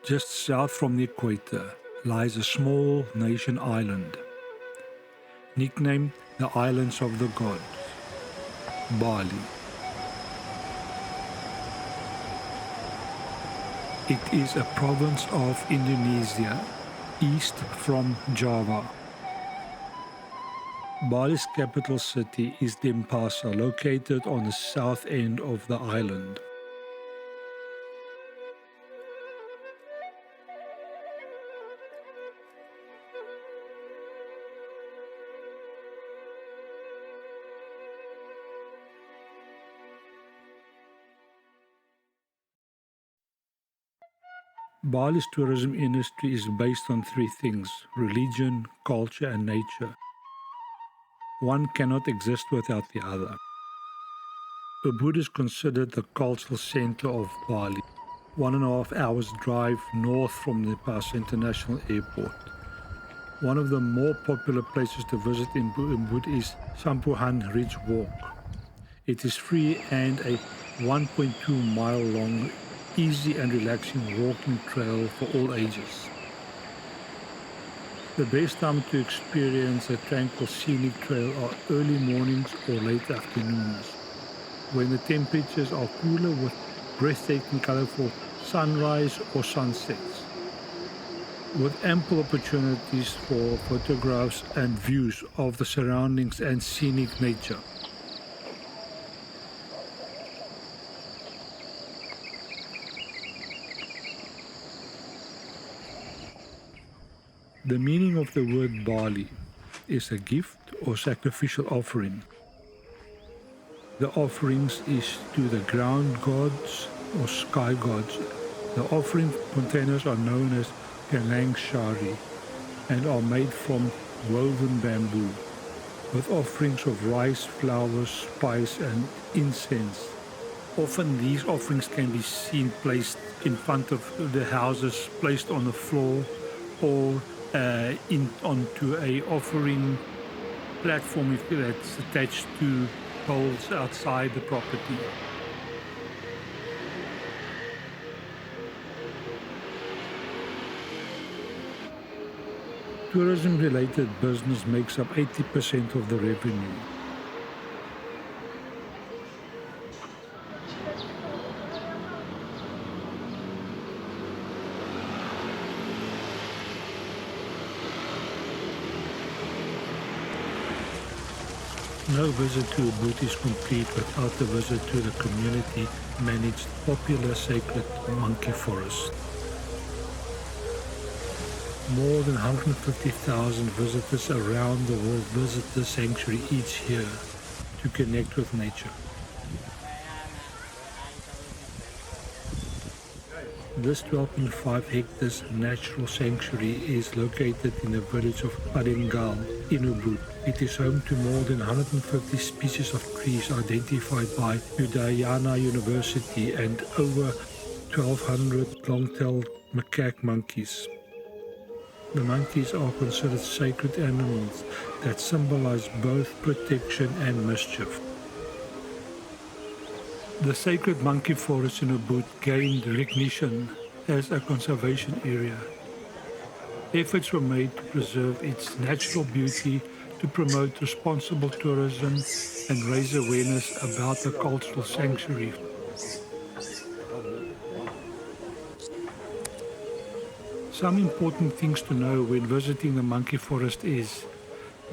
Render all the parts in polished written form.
Just south from the equator lies a small nation island, nicknamed the Islands of the Gods, Bali. It is a province of Indonesia, east from Java. Bali's capital city is Denpasar, located on the south end of the island. Bali's tourism industry is based on three things: religion, culture, and nature. One cannot exist without the other. Ubud is considered the cultural center of Bali, 1.5 hours drive north from the Denpasar International Airport. One of the more popular places to visit in Ubud is Sampuhan Ridge Walk. It is free and a 1.2 mile long, easy and relaxing walking trail for all ages. The best time to experience a tranquil scenic trail are early mornings or late afternoons, when the temperatures are cooler with breathtaking colorful sunrise or sunsets, with ample opportunities for photographs and views of the surroundings and scenic nature. The meaning of the word Bali is a gift or sacrificial offering. The offerings is to the ground gods or sky gods. The offering containers are known as galang shari and are made from woven bamboo, with offerings of rice, flowers, spice and incense. Often these offerings can be seen placed in front of the houses, placed on the floor, or onto a offering platform that's attached to poles outside the property. Tourism-related business makes up 80% of the revenue. No visit to Ubud is complete without a visit to the community-managed popular sacred monkey forest. More than 150,000 visitors around the world visit the sanctuary each year to connect with nature. This 12.5 hectares natural sanctuary is located in the village of Padengal in Ubud. It is home to more than 150 species of trees identified by Udayana University and over 1,200 long-tailed macaque monkeys. The monkeys are considered sacred animals that symbolize both protection and mischief. The sacred monkey forest in Ubud gained recognition as a conservation area. Efforts were made to preserve its natural beauty, to promote responsible tourism and raise awareness about the cultural sanctuary. Some important things to know when visiting the monkey forest is: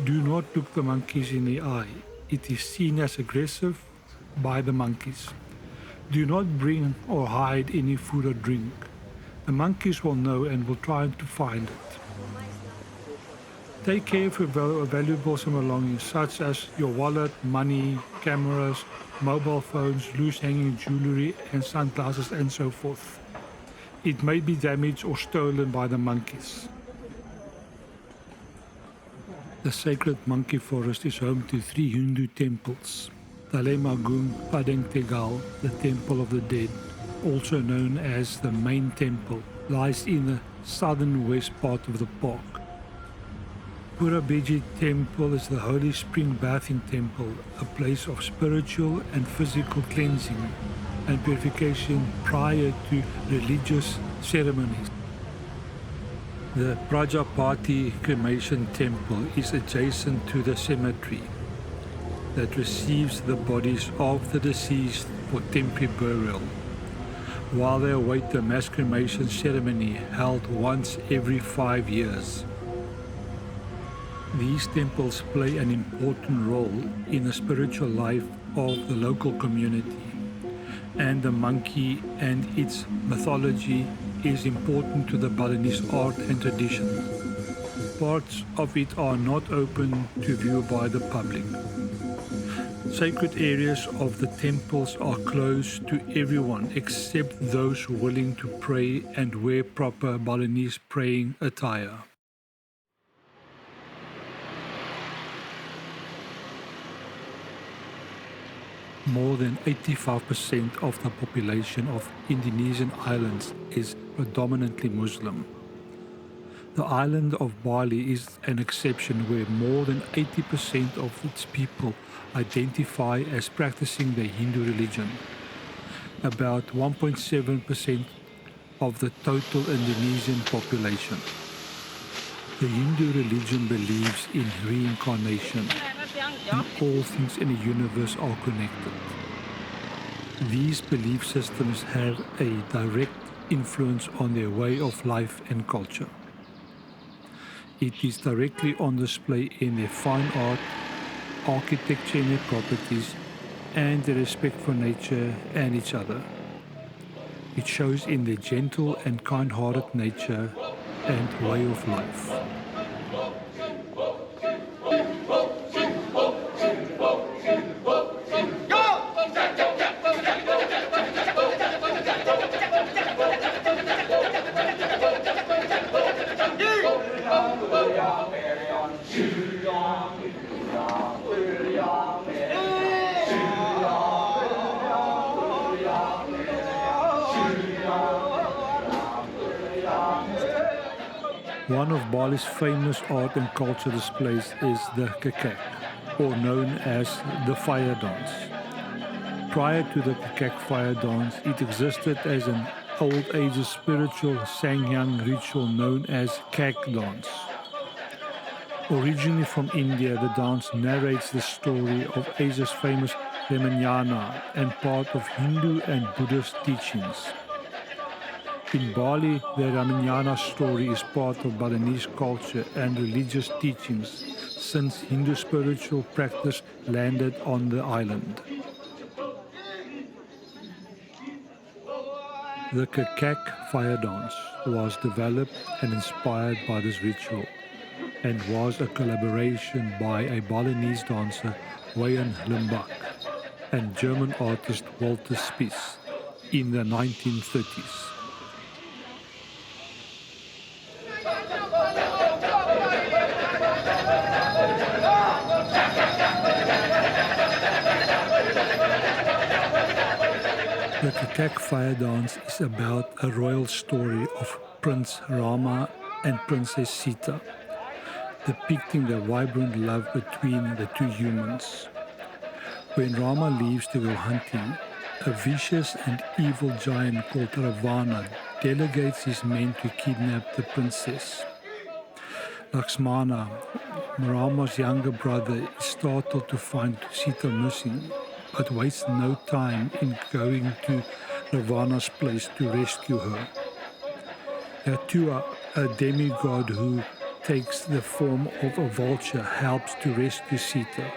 do not look the monkeys in the eye. It is seen as aggressive by the monkeys. Do not bring or hide any food or drink. The monkeys will know and will try to find it. Take care of your valuables and belongings such as your wallet, money, cameras, mobile phones, loose hanging jewelry and sunglasses and so forth. It may be damaged or stolen by the monkeys. The sacred monkey forest is home to 3 Hindu temples. Talemagung Padang Tegal, the Temple of the Dead, also known as the main temple, lies in the southern west part of the park. Purabeji Temple is the holy spring bathing temple, a place of spiritual and physical cleansing and purification prior to religious ceremonies. The Prajapati Cremation Temple is adjacent to the cemetery that receives the bodies of the deceased for temporary burial, while they await the mass cremation ceremony held once every 5 years. These temples play an important role in the spiritual life of the local community, and the monkey and its mythology is important to the Balinese art and tradition. Parts of it are not open to view by the public. Sacred areas of the temples are closed to everyone except those willing to pray and wear proper Balinese praying attire. More than 85% of the population of Indonesian islands is predominantly Muslim. The island of Bali is an exception where more than 80% of its people identify as practicing the Hindu religion. About 1.7% of the total Indonesian population. The Hindu religion believes in reincarnation, and all things in the universe are connected. These belief systems have a direct influence on their way of life and culture. It is directly on display in their fine art, architecture in their properties, and their respect for nature and each other. It shows in their gentle and kind-hearted nature and way of life. One of Bali's famous art and culture displays is the Kecak, or known as the fire dance. Prior to the Kecak fire dance, it existed as an old ages spiritual Sangyang ritual known as Kag dance. Originally from India, the dance narrates the story of Asia's famous Ramayana and part of Hindu and Buddhist teachings. In Bali, the Ramayana story is part of Balinese culture and religious teachings since Hindu spiritual practice landed on the island. The Kecak fire dance was developed and inspired by this ritual and was a collaboration by a Balinese dancer, Wayan Limbak, and German artist Walter Spies in the 1930s. The Kecak fire dance is about a royal story of Prince Rama and Princess Sita, depicting the vibrant love between the two humans. When Rama leaves to go hunting, a vicious and evil giant called Ravana delegates his men to kidnap the princess. Lakshmana, Rama's younger brother, is startled to find Sita missing, but wastes no time in going to Ravana's place to rescue her. Yatua, a demigod who takes the form of a vulture, helps to rescue Sita,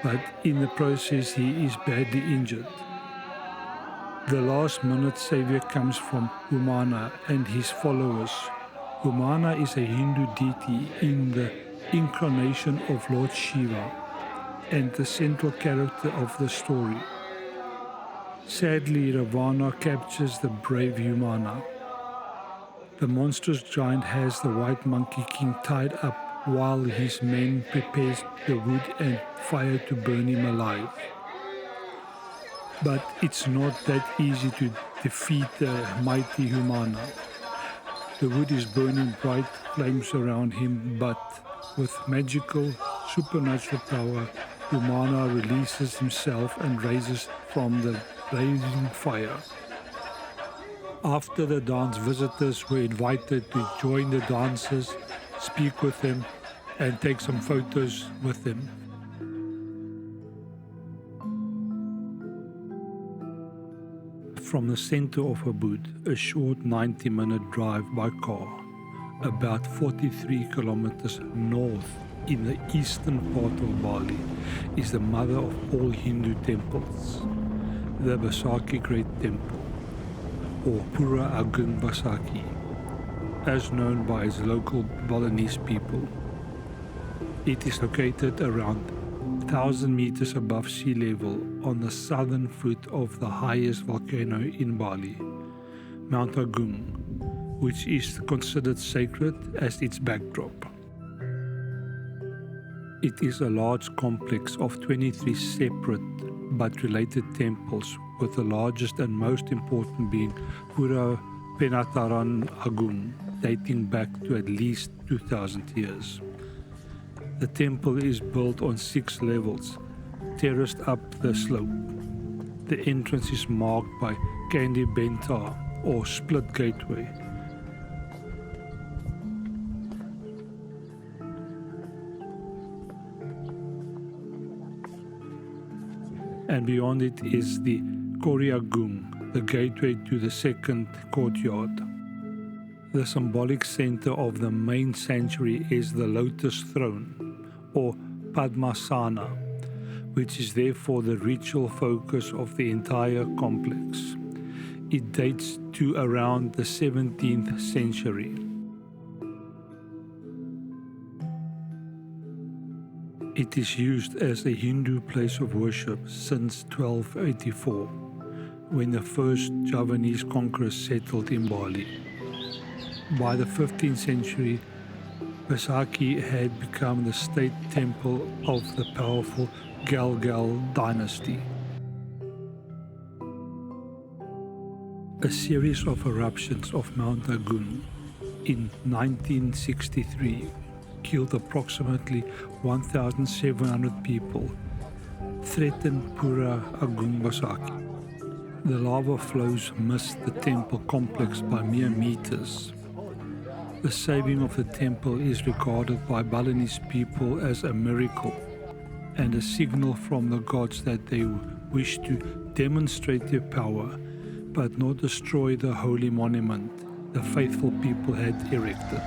but in the process he is badly injured. The last-minute savior comes from Umana and his followers. Umana is a Hindu deity in the incarnation of Lord Shiva and the central character of the story. Sadly, Ravana captures the brave Umana. The monstrous giant has the white monkey king tied up while his men prepares the wood and fire to burn him alive. But it's not that easy to defeat the mighty Humana. The wood is burning bright flames around him, but with magical, supernatural power, Humana releases himself and raises from the blazing fire. After the dance, visitors were invited to join the dancers, speak with them, and take some photos with them. From the center of Ubud, a short 90-minute drive by car, about 43 kilometers north in the eastern part of Bali, is the mother of all Hindu temples, the Besakih Great Temple, or Pura Agung Besakih, as known by its local Balinese people. It is located around 1,000 meters above sea level on the southern foot of the highest volcano in Bali, Mount Agung, which is considered sacred as its backdrop. It is a large complex of 23 separate but related temples, with the largest and most important being Pura Penataran Agung, dating back to at least 2,000 years. The temple is built on 6 levels, terraced up the slope. The entrance is marked by Kandi Benta, or split gateway. And beyond it is the Kori Agung, the gateway to the second courtyard. The symbolic center of the main sanctuary is the lotus throne, or Padmasana, which is therefore the ritual focus of the entire complex. It dates to around the 17th century. It is used as a Hindu place of worship since 1284, when the first Javanese conquerors settled in Bali. By the 15th century, Besakih had become the state temple of the powerful Galgal dynasty. A series of eruptions of Mount Agung in 1963 killed approximately 1,700 people, threatened Pura Agung Besakih. The lava flows missed the temple complex by mere meters. The saving of the temple is regarded by Balinese people as a miracle and a signal from the gods that they wish to demonstrate their power, but not destroy the holy monument the faithful people had erected.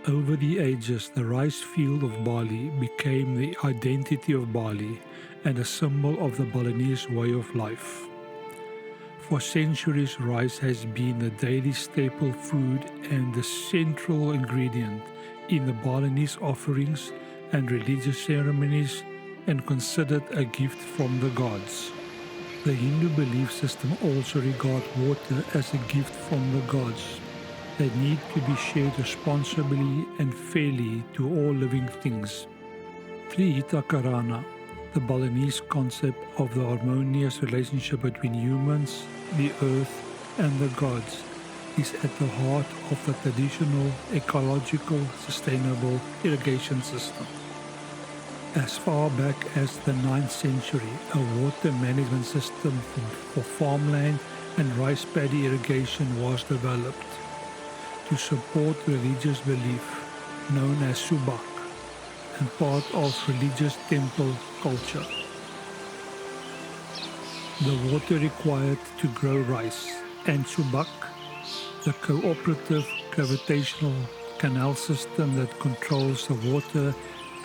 Over the ages, the rice field of Bali became the identity of Bali and a symbol of the Balinese way of life. For centuries, rice has been the daily staple food and the central ingredient in the Balinese offerings and religious ceremonies, and considered a gift from the gods. The Hindu belief system also regards water as a gift from the gods that need to be shared responsibly and fairly to all living things. Trihita Karana, the Balinese concept of the harmonious relationship between humans, the earth, and the gods, is at the heart of the traditional, ecological, sustainable irrigation system. As far back as the 9th century, a water management system for farmland and rice paddy irrigation was developed to support religious belief, known as Subak, and part of religious temple culture. The water required to grow rice and Subak, the cooperative gravitational canal system that controls the water,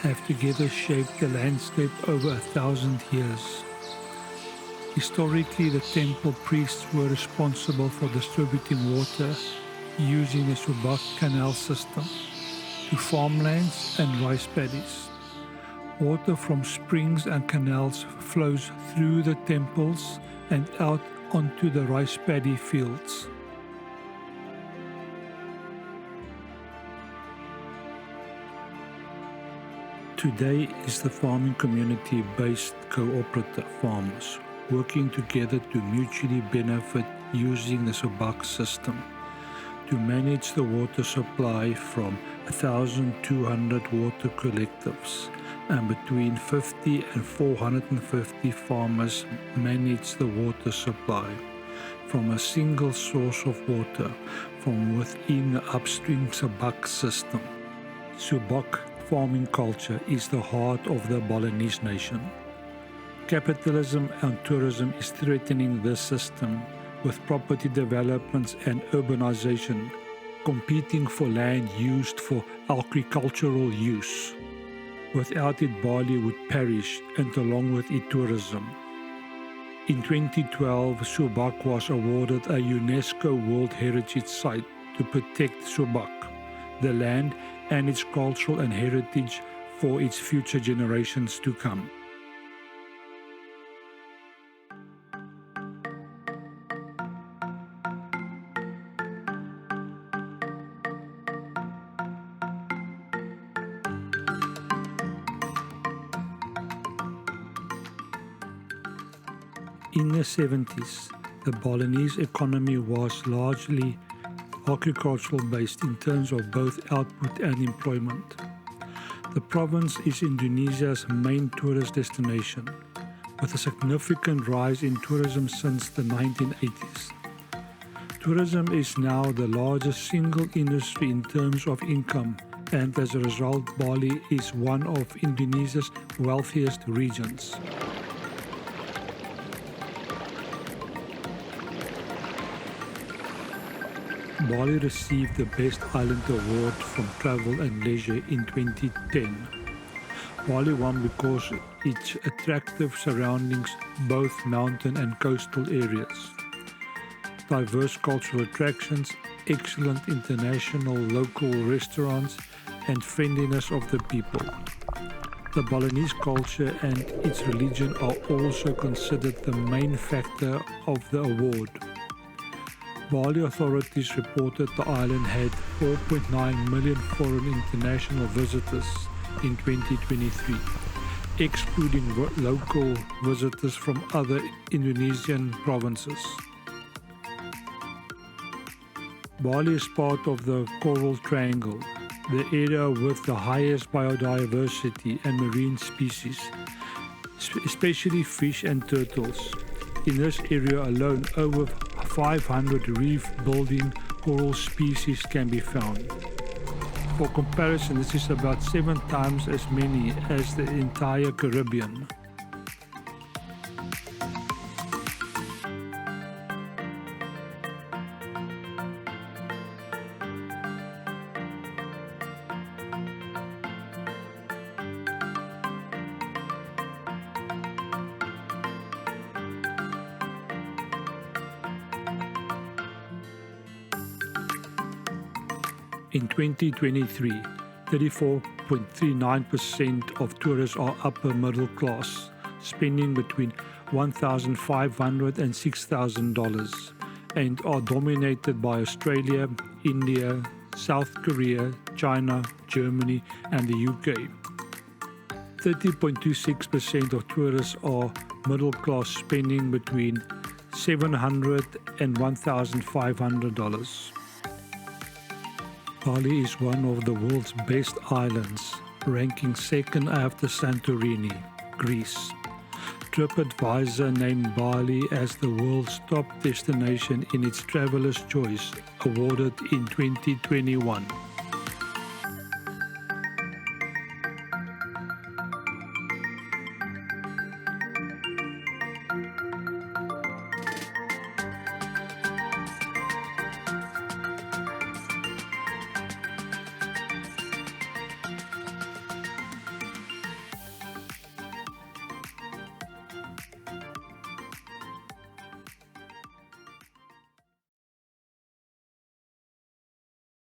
have together shaped the landscape over 1,000 years. Historically, the temple priests were responsible for distributing water using the Subak canal system to farmlands and rice paddies. Water from springs and canals flows through the temples and out onto the rice paddy fields. Today is the farming community-based cooperative farmers working together to mutually benefit using the Subak system to manage the water supply from 1,200 water collectives, and between 50 and 450 farmers manage the water supply from a single source of water from within the upstream Subak system. Subak farming culture is the heart of the Balinese nation. Capitalism and tourism is threatening this system, with property developments and urbanization competing for land used for agricultural use. Without it, Bali would perish, and along with it, tourism. In 2012, Subak was awarded a UNESCO World Heritage Site to protect Subak, the land and its cultural and heritage for its future generations to come. In the 70s, the Balinese economy was largely agricultural based in terms of both output and employment. The province is Indonesia's main tourist destination, with a significant rise in tourism since the 1980s. Tourism is now the largest single industry in terms of income, and as a result, Bali is one of Indonesia's wealthiest regions. Bali received the Best Island Award from Travel and Leisure in 2010. Bali won because its attractive surroundings, both mountain and coastal areas, diverse cultural attractions, excellent international local restaurants, and friendliness of the people. The Balinese culture and its religion are also considered the main factor of the award. Bali authorities reported the island had 4.9 million foreign international visitors in 2023, excluding local visitors from other Indonesian provinces. Bali is part of the Coral Triangle, the area with the highest biodiversity and marine species, especially fish and turtles. In this area alone, over 500 reef-building coral species can be found. For comparison, this is about 7 times as many as the entire Caribbean. In 2023, 34.39% of tourists are upper middle class, spending between $1,500 and $6,000, and are dominated by Australia, India, South Korea, China, Germany, and the UK. 30.26% of tourists are middle class, spending between $700 and $1,500. Bali is one of the world's best islands, ranking second after Santorini, Greece. TripAdvisor named Bali as the world's top destination in its Traveler's Choice, awarded in 2021.